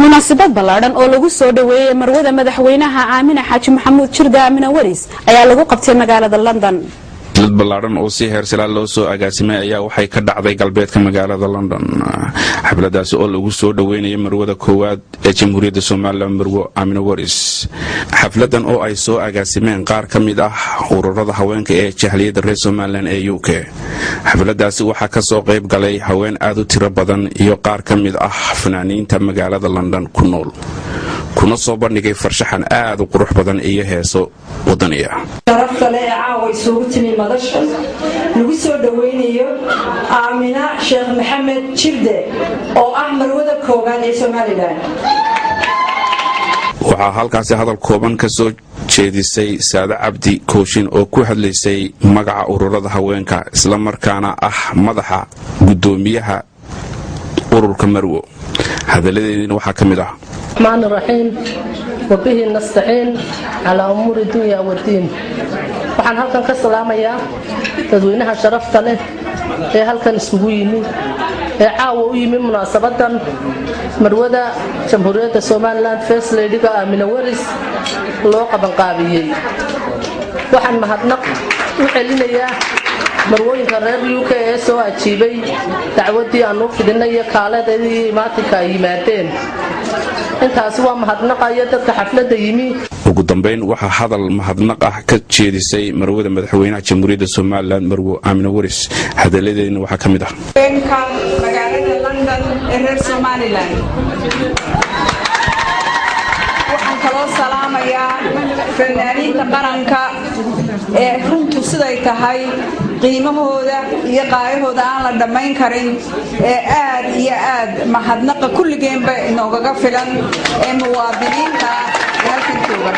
munaasabad ballaaran oo lagu soo dhaweeyay marwada madaxweynaha Aamina Xaaji Maxamuud Jirde Aamina Waris ayaa lagu qabtay magaalada London. dad ballaaran oo si heer sare loo soo agaasimay ayaa waxay ka dhacday galbeedka magaalada London. xafladaas oo lagu soo dhaweynayay marwada koowaad ee Jamhuuriyadda Soomaaliland Marwo Aamina Waris. xafladan oo ay soo agaasimeen qaar ka mid ah ururada haweenka ee jahliyadda reer Soomaaliland ee UK. xafladaas waxaa ka soo qayb galay haween aad u tiro badan iyo qaar ka mid ah fanaaniinta magaalada London ku nool. kuna soo bandhigay farshaxan aad u qurux badan iyo heeso wadaniya. sharafta leh caaway soo timi madasha lagu soo dhaweynayo Aamina Sheekh Maxamed Jirde oo ah marwada koowaad ee Soomaaliland. waxaa halkaasi hadal kooban ka soo jeedisay Saada Cabdi Kooshin oo ku hadlaysay magaca ururada haweenka isla markaana ah madaxa gudoomiyaha ururka Marwo. hadaladeedina waxaa ka mid ah الرحمن الرحيم وبه نستعين على أمور الدنيا والدين. waxaan halkan ka salaamayaa dadweynaha sharafta leh ee halkan isugu yimid ee caawa u yimid munaasabadan marwada Jamhuuriyadda Soomaaliland First Lady Aamina Waris loo qaban qaabiyay. waxaan mahadnaq u celinayaa marwooyinka reer UK ee soo ajiibay dacwadii aan u fidinay kaaladii maatinka ay yimaadeen. intaas waa mahadnaqaya dadka xafladda yimi. ugu dambeyn waxaa hadal mahadnaq ah ka jeedisay marwada madaxweynaha Jamhuuriyadda Soomaaliland Marwo Aamina Waris. hadaladeedina waxaa ka mid ah magaalada London ee reer Soomaaliland. waxaan kaloo salaamayaa fanaaniinta qaranka ee runtu siday tahay qiimahooda iyo qaayahooda aan la dhamayn karin ee aad iyo aad mahadnaqa kulligeenba inoogaga filan ee muwaadiniinta halkan jooga.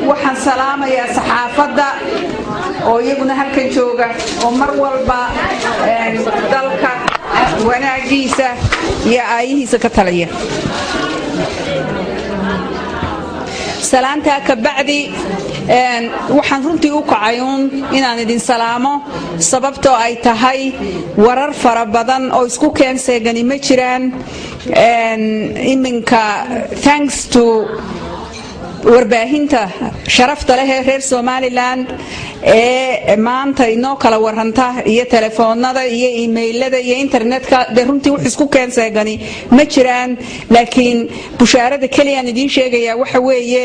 waxaan salaamayaa saxaafadda oo iyaguna halkan jooga oo mar walba dalka wanaagiisa iyo aayihiisa ka taliya. salaanta ka bacdi waxaan runtii u kacayuun inaan idin salaamo sababtoo ay tahay warar fara badan oo isku keenseegani ma jiraan. iminka thanks to warbaahinta sharafta leh ee reer Soomaaliland ee maanta inoo kala waranta iyo telefoonada iyo emailada iyo internetka runtii wax isku keenseegani ma jiraan. laakiin bushaarada kaliya aan idin sheegaya waxa weeye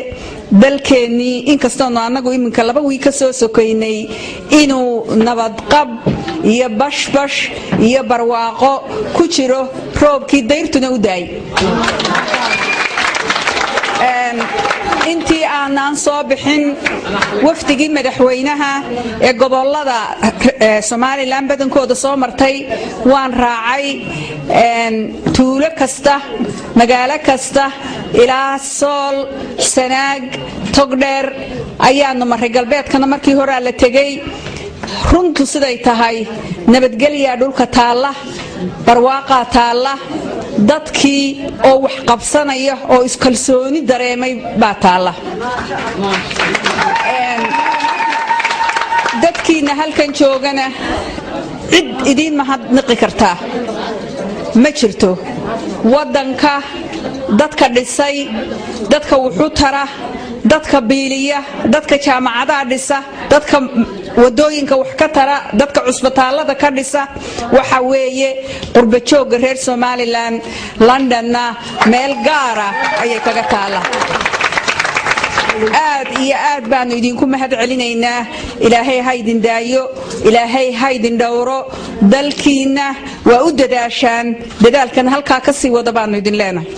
dalkeenii inkastoo anagu iminka 2 wiig ka soo sokaynay inuu nabad qab iyo bashbash iyo barwaaqo ku jiro roobkii dayrtuna u daay. intii aanan soo bixin wafdigii madaxweynaha ee gobolada Soomaaliland badankooda soo martay waan raacay tuulo kasta magaalo kasta ilaa Sool Sanaag Togdheer ayaanu maray galbeedkana markii hore la tagay. runtu siday tahay nabadgelya dhulka taala barwaaqa taala dadkii oo wax qabsanaya oo iskalsooni dareemay baa taala. dadkiina halkan joogana cid idin mahadnaqi kartaa ma jirto. wadanka dadka dhisay dadka wuxuu tara dadka biiliya dadka jaamacadaha dhisa dadka wadooyinka wax ka tara dadka cusbitaalada ka dhisa waxa weeye qurba jooga reer Soomaaliland. Londonna meel gaara ayay kaga taala. aad iyo aad baan idinku mahad celinaynaa. ilaahay ha idin daayo ilaahay ha idin dhowro dalkiina waa u dadaashaan dadaalkan halka ka sii wada baan idin leenahay.